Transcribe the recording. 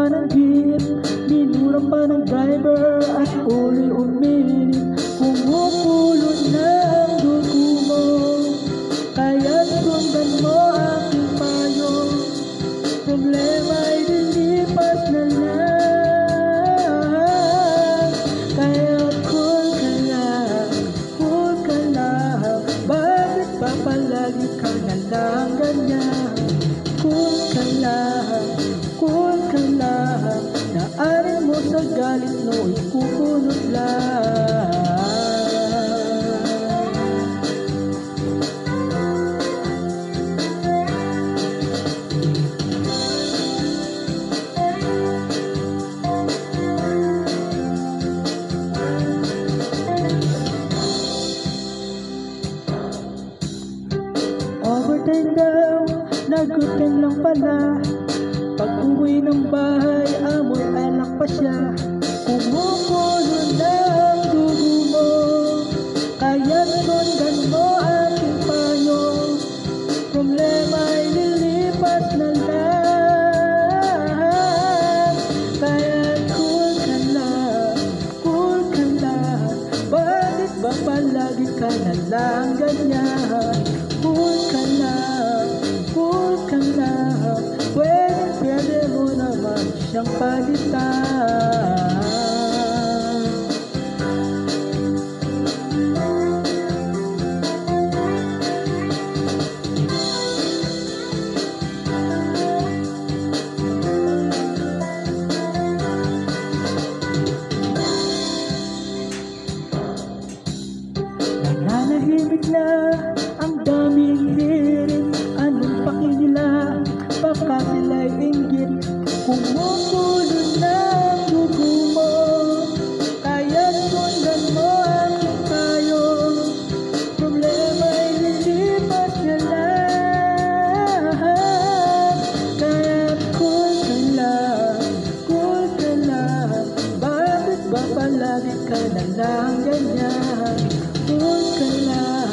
ng jeep, minura pa ng driver at uli uminit. Kumukulot na ang dugo mo, kaya't sundan mo aking payo. Problema ay lilipas na lang, kaya't cool ka lang. Bakit pa palagi ka na lang ganyan? Cool ka lang, naarin mo sa galit no'y kukunot lang. Overtime daw, nag-weekend lang pala. Pag-uwi ng bahay, amoy alak pa siya. Kumukulo na ang dugo mo, kaya't sundan mo aking payo. Problema ay lilipas na lang, kaya't cool ka lang. Bakit ba palagi ka na lang ganyan? Cool ka lang, pwede mo naman siyang palitan. Nananahimik na ang daming hirit, anong paki nila, baka sila'y inggit. Kumukulo na ang dugo mo, kaya't sundan mo aking payo. Problema ay lilipas na lang, kaya't cool ka lang. Bakit ba palagi ka na lang ganyan? Cool ka lang.